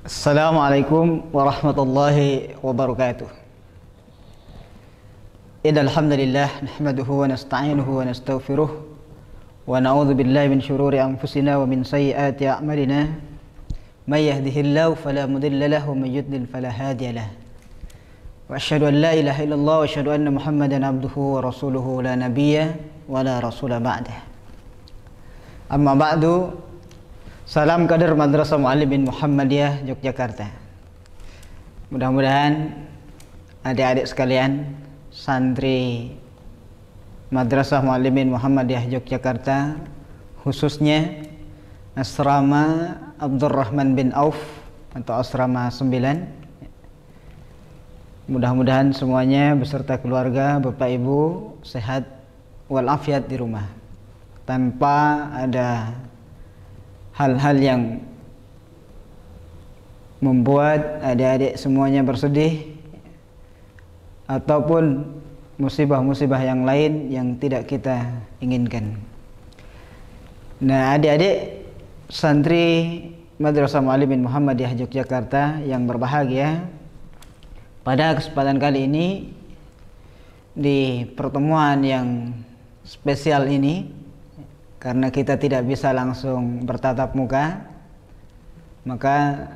Assalamualaikum warahmatullahi wabarakatuh. Innal hamdalillah nahmaduhu wa nasta'inuhu wa nastaghfiruh wa na'udzu billahi min shururi anfusina wa min sayyiati a'malina. May yahdihillahu fala mudilla lahu wa may yudlil fala hadiya lahu. Wa asyhadu an la ilaha illallah wa asyhadu anna Muhammadan abduhu wa rasuluhu la nabiyya wa la rasula ba'dah. Amma ba'du. Salam kader Madrasah Muallimin Muhammadiyah Yogyakarta. Mudah-mudahan adik-adik sekalian santri Madrasah Muallimin Muhammadiyah Yogyakarta, khususnya Asrama Abdurrahman bin Auf atau Asrama 9, mudah-mudahan semuanya beserta keluarga, Bapak Ibu sehat walafiat di rumah, tanpa ada hal-hal yang membuat adik-adik semuanya bersedih ataupun musibah-musibah yang lain yang tidak kita inginkan. Nah, adik-adik santri Madrasah Muallimin Muhammadiyah Yogyakarta yang berbahagia, pada kesempatan kali ini di pertemuan yang spesial ini, karena kita tidak bisa langsung bertatap muka, maka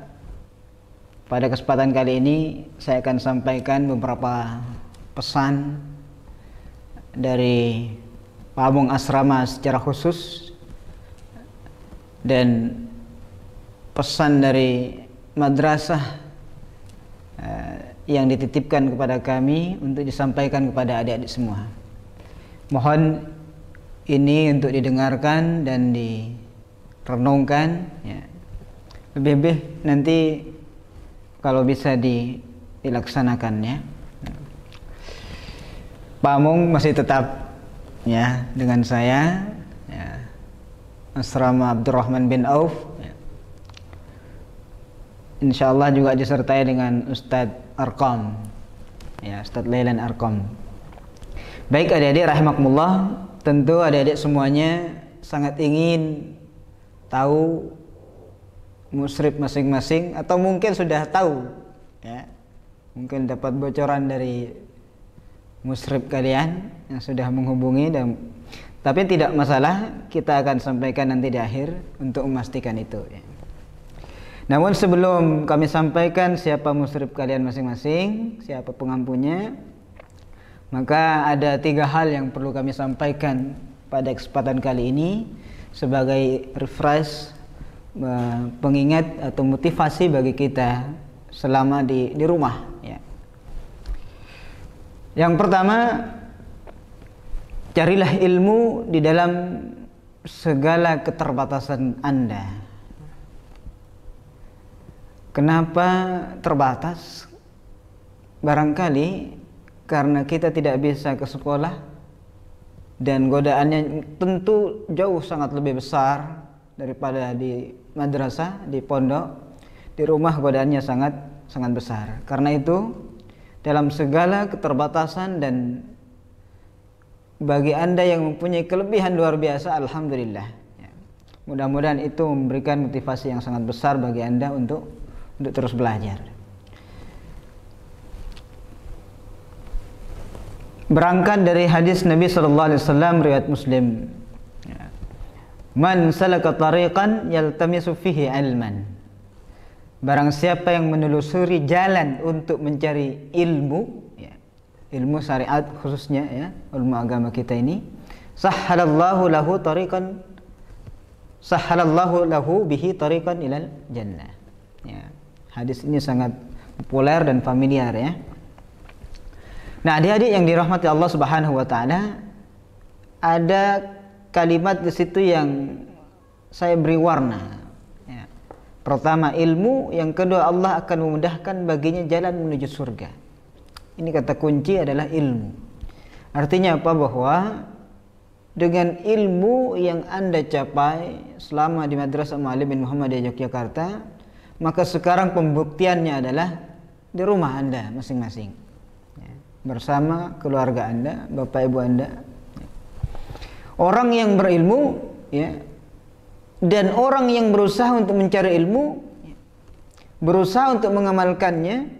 pada kesempatan kali ini saya akan sampaikan beberapa pesan dari pamong asrama secara khusus dan pesan dari madrasah yang dititipkan kepada kami untuk disampaikan kepada adik-adik semua. Mohon ini untuk didengarkan dan direnungkan, ya. Lebih-lebih nanti kalau bisa dilaksanakan, ya. Pamong masih tetap ya dengan saya, ya. Asrama Abdurrahman bin Auf, ya. Insyaallah juga disertai dengan Ustadz Arqam, ya, Ustadz Lailan Arqam. Baik adik-adik rahimakumullah, tentu adik-adik semuanya sangat ingin tahu musyrib masing-masing, atau mungkin sudah tahu, ya. Mungkin dapat bocoran dari musyrib kalian yang sudah menghubungi, tapi tidak masalah, kita akan sampaikan nanti di akhir untuk memastikan itu, ya. Namun sebelum kami sampaikan siapa musyrib kalian masing-masing, siapa pengampunya, maka ada 3 hal yang perlu kami sampaikan pada kesempatan kali ini sebagai refresh, pengingat atau motivasi bagi kita selama di rumah, ya. Yang pertama, carilah ilmu di dalam segala keterbatasan Anda. Kenapa terbatas? Barangkali karena kita tidak bisa ke sekolah dan godaannya tentu jauh sangat lebih besar daripada di madrasah, di pondok. Di rumah godaannya sangat besar. Karena itu dalam segala keterbatasan, dan bagi Anda yang mempunyai kelebihan luar biasa, alhamdulillah, ya. Mudah-mudahan itu memberikan motivasi yang sangat besar bagi Anda untuk terus belajar. Berangkat dari hadis Nabi sallallahu alaihi wasallam riwayat Muslim, man salaka tariqan yaltamisu fihi ilman, barang siapa yang menelusuri jalan untuk mencari ilmu, ya, ilmu syariat khususnya, ya, ilmu agama kita ini, sahhalallahu lahu bihi tariqan ilal jannah, ya. Hadis ini sangat populer dan familiar, ya. Nah, adik-adik yang dirahmati Allah Subhanahu wa taala, ada kalimat di situ yang saya beri warna, ya. Pertama ilmu, yang kedua Allah akan memudahkan baginya jalan menuju surga. Ini kata kunci adalah ilmu. Artinya apa? Bahwa dengan ilmu yang Anda capai selama di Madrasah Muallimin Muhammadiyah Yogyakarta, maka sekarang pembuktiannya adalah di rumah Anda masing-masing, bersama keluarga Anda, Bapak Ibu Anda. Orang yang berilmu, ya, dan orang yang berusaha untuk mencari ilmu, berusaha untuk mengamalkannya,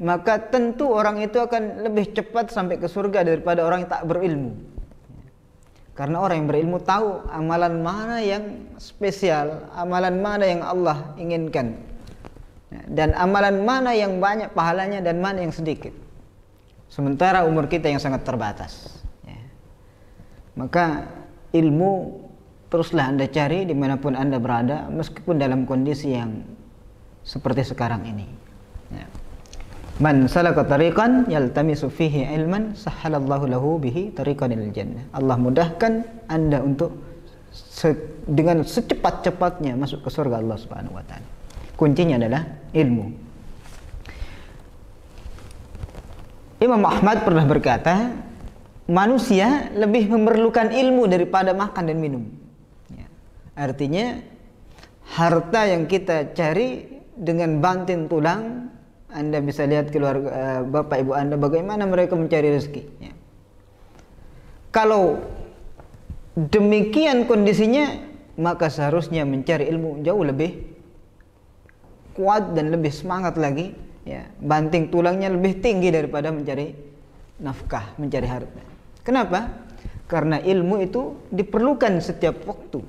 maka tentu orang itu akan lebih cepat sampai ke surga daripada orang yang tak berilmu. Karena orang yang berilmu tahu amalan mana yang spesial, amalan mana yang Allah inginkan, dan amalan mana yang banyak pahalanya dan mana yang sedikit. Sementara umur kita yang sangat terbatas. Maka ilmu teruslah Anda cari dimanapun Anda berada, meskipun dalam kondisi yang seperti sekarang ini. Man salaka tariqan yaltamisu fihi ilman sahhalallahu lahu bihi tariqan ilal jannah. Allah mudahkan Anda untuk dengan secepat-cepatnya masuk ke surga Allah Subhanahu wa taala. Kuncinya adalah ilmu. Imam Ahmad pernah berkata, manusia lebih memerlukan ilmu daripada makan dan minum. Artinya harta yang kita cari dengan banting tulang, Anda bisa lihat keluarga bapak ibu Anda bagaimana mereka mencari rezeki. Kalau demikian kondisinya, maka seharusnya mencari ilmu jauh lebih kuat dan lebih semangat lagi. Banting tulangnya lebih tinggi daripada mencari nafkah, mencari harta. Kenapa? Karena ilmu itu diperlukan setiap waktu.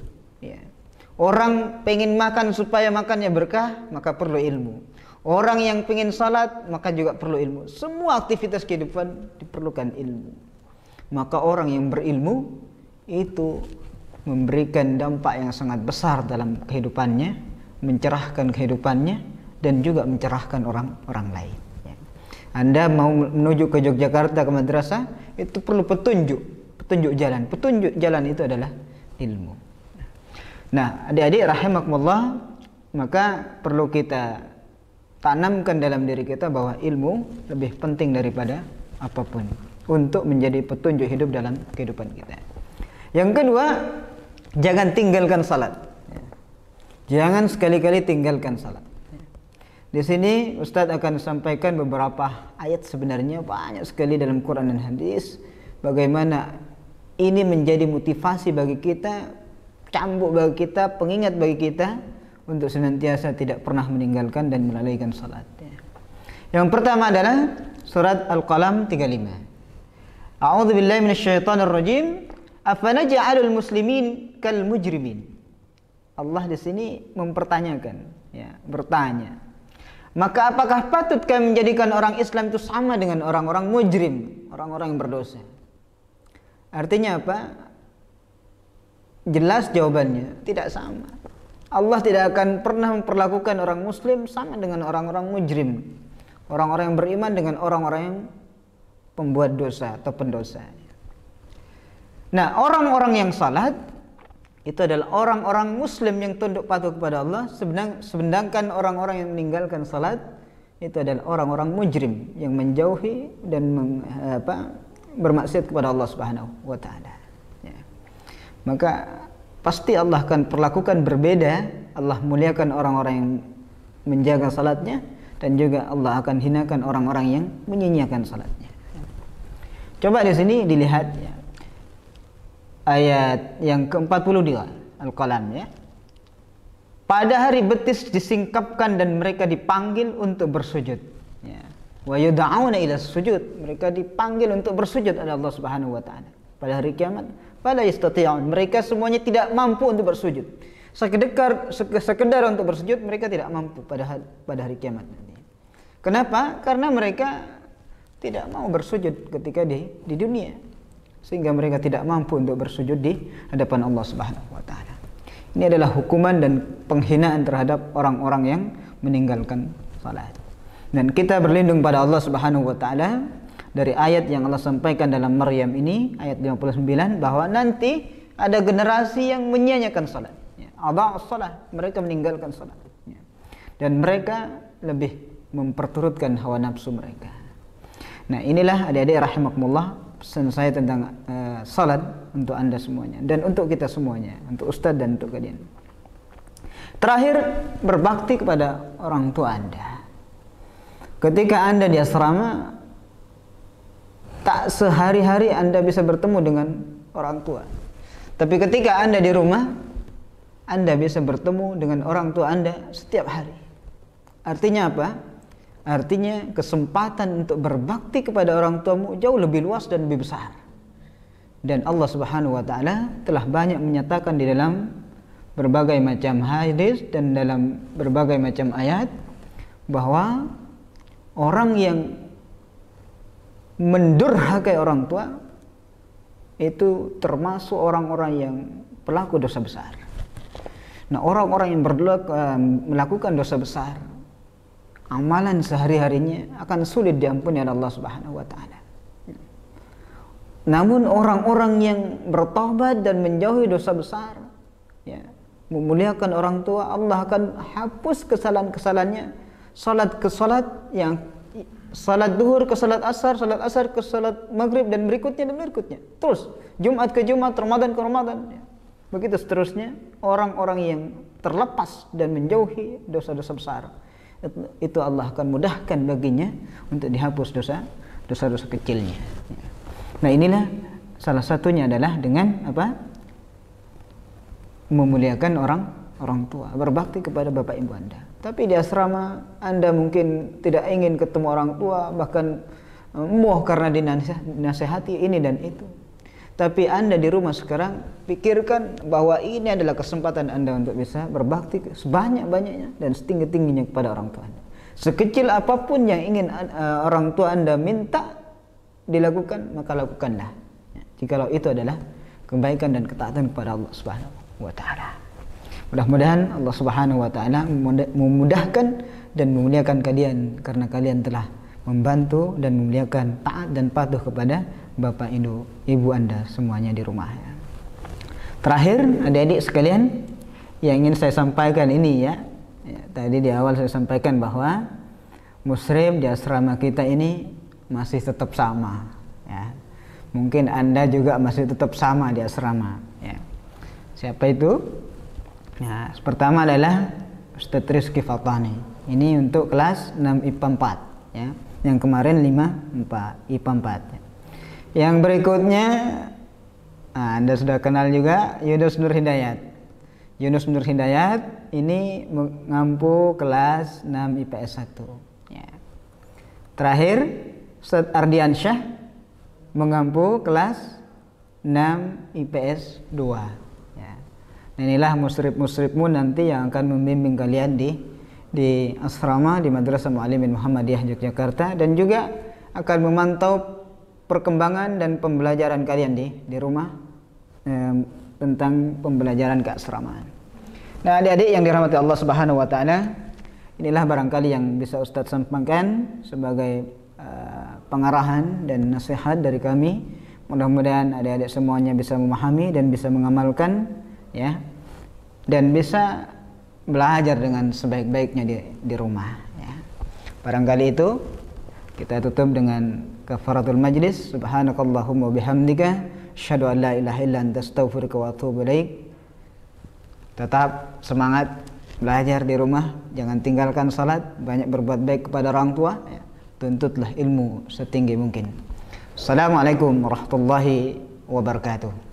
Orang pengen makan supaya makannya berkah, maka perlu ilmu. Orang yang pengen salat, maka juga perlu ilmu. Semua aktivitas kehidupan diperlukan ilmu. Maka orang yang berilmu itu memberikan dampak yang sangat besar dalam kehidupannya, mencerahkan kehidupannya, dan juga mencerahkan orang lain. Anda mau menuju ke Yogyakarta ke madrasah, itu perlu petunjuk jalan. Petunjuk jalan itu adalah ilmu. Nah, adik-adik rahimakumullah, maka perlu kita tanamkan dalam diri kita bahwa ilmu lebih penting daripada apapun untuk menjadi petunjuk hidup dalam kehidupan kita. Yang kedua, jangan tinggalkan salat. Jangan sekali-kali tinggalkan salat. Di sini Ustadz akan sampaikan beberapa ayat, sebenarnya banyak sekali dalam Quran dan hadis, bagaimana ini menjadi motivasi bagi kita, cambuk bagi kita, pengingat bagi kita untuk senantiasa tidak pernah meninggalkan dan melalaikan salat. Yang pertama adalah surat Al-Qalam 35. A'udzu billahi minasyaitonir rajim. Afanaj'alul muslimin kal mujrimin. Allah di sini mempertanyakan, bertanya. Maka apakah patut kami menjadikan orang Islam itu sama dengan orang-orang mujrim, orang-orang yang berdosa? Artinya apa? Jelas jawabannya, tidak sama. Allah tidak akan pernah memperlakukan orang muslim sama dengan orang-orang mujrim, orang-orang yang beriman dengan orang-orang yang pembuat dosa atau pendosa. Nah, orang-orang yang salat itu adalah orang-orang muslim yang tunduk patuh kepada Allah, sedangkan orang-orang yang meninggalkan salat itu adalah orang-orang mujrim yang menjauhi dan bermaksiat kepada Allah Subhanahu wa taala. Maka pasti Allah akan perlakukan berbeda. Allah muliakan orang-orang yang menjaga salatnya, dan juga Allah akan hinakan orang-orang yang menyia-nyiakan salatnya. Coba di sini dilihat ayat yang ke-42 Al-Qalam Pada hari betis disingkapkan dan mereka dipanggil untuk bersujud. Wa yud'auna ila sujud, mereka dipanggil untuk bersujud oleh Allah Subhanahu wa taala. Pada hari kiamat, fala yastati'un, mereka semuanya tidak mampu untuk bersujud. Sekedar untuk bersujud mereka tidak mampu pada hari kiamat nanti. Kenapa? Karena mereka tidak mau bersujud ketika di dunia, sehingga mereka tidak mampu untuk bersujud di hadapan Allah Subhanahu wa taala. Ini adalah hukuman dan penghinaan terhadap orang-orang yang meninggalkan salat. Dan kita berlindung pada Allah Subhanahu wa taala dari ayat yang Allah sampaikan dalam Maryam ini, ayat 59, bahwa nanti ada generasi yang menyia-nyiakan salat. Adha'us salat, mereka meninggalkan salat. Dan mereka lebih memperturutkan hawa nafsu mereka. Nah, inilah adik-adik rahimakumullah pesan saya tentang salat untuk Anda semuanya dan untuk kita semuanya, untuk ustadz dan untuk kalian. Terakhir, berbakti kepada orang tua Anda. Ketika Anda di asrama, tak sehari-hari Anda bisa bertemu dengan orang tua. Tapi ketika Anda di rumah, Anda bisa bertemu dengan orang tua Anda setiap hari. Artinya apa? Artinya kesempatan untuk berbakti kepada orang tuamu jauh lebih luas dan lebih besar. Dan Allah Subhanahu wa taala telah banyak menyatakan di dalam berbagai macam hadis dan dalam berbagai macam ayat bahwa orang yang mendurhakai orang tua itu termasuk orang-orang yang pelaku dosa besar. Nah, orang-orang yang melakukan dosa besar, amalan sehari-harinya akan sulit diampuni oleh Allah Subhanahu wa taala. Namun orang-orang yang bertobat dan menjauhi dosa besar, ya, memuliakan orang tua, Allah akan hapus kesalahan-kesalahannya. Salat ke salat, yang salat duhur ke salat asar ke salat maghrib dan berikutnya. Terus Jumat ke Jumat, Ramadan ke Ramadan, ya. Begitu seterusnya. Orang-orang yang terlepas dan menjauhi dosa-dosa besar, itu Allah akan mudahkan baginya untuk dihapus dosa-dosa kecilnya. Ya. Nah, inilah salah satunya adalah dengan apa? Memuliakan orang tua, berbakti kepada bapak ibu Anda. Tapi di asrama Anda mungkin tidak ingin ketemu orang tua, bahkan muah karena dinasehati ini dan itu. Tapi Anda di rumah sekarang pikirkan bahwa ini adalah kesempatan Anda untuk bisa berbakti sebanyak-banyaknya dan setinggi-tingginya kepada orang tua Anda. Sekecil apapun yang ingin orang tua Anda minta dilakukan, maka lakukanlah. Jikalau itu adalah kebaikan dan ketaatan kepada Allah Subhanahu wa taala. Mudah-mudahan Allah Subhanahu wa taala memudahkan dan memuliakan kalian karena kalian telah membantu dan memuliakan, taat dan patuh kepada bapak ibu Anda semuanya di rumah. Terakhir, adik-adik sekalian, yang ingin saya sampaikan ini ya, tadi di awal saya sampaikan bahwa musrim di asrama kita ini masih tetap sama, ya. Mungkin Anda juga masih tetap sama di asrama, ya. Siapa itu? Ya, pertama adalah Ustaz Rizky Fatani. Ini untuk kelas 6 IPA 4, ya. Yang kemarin 5 IPA 4. Ya. Yang berikutnya Anda sudah kenal juga, Yunus Nur Hidayat. Yunus Nur Hidayat ini mengampu kelas 6 IPS 1, ya. Terakhir Ustaz Ardiansyah mengampu kelas 6 IPS 2, ya. Nah, inilah musrib-musribmu nanti yang akan membimbing kalian di asrama di Madrasah Muallimin Muhammadiyah Yogyakarta, dan juga akan memantau perkembangan dan pembelajaran kalian di rumah tentang pembelajaran keasramaan. Nah, adik-adik yang dirahmati Allah Subhanahu wa taala, inilah barangkali yang bisa Ustadz sampaikan sebagai pengarahan dan nasihat dari kami. Mudah-mudahan adik-adik semuanya bisa memahami dan bisa mengamalkan, ya, dan bisa belajar dengan sebaik-baiknya di rumah, ya. Barangkali itu kita tutup dengan kafaratul majlis. Subhanakallahumma bihamdika asyhadu an la ilaha illa anta astaghfiruka wa atubu ilaik. Tetap semangat belajar di rumah, jangan tinggalkan salat, banyak berbuat baik kepada orang tua, ya. Tuntutlah ilmu setinggi mungkin. Assalamualaikum warahmatullahi wabarakatuh.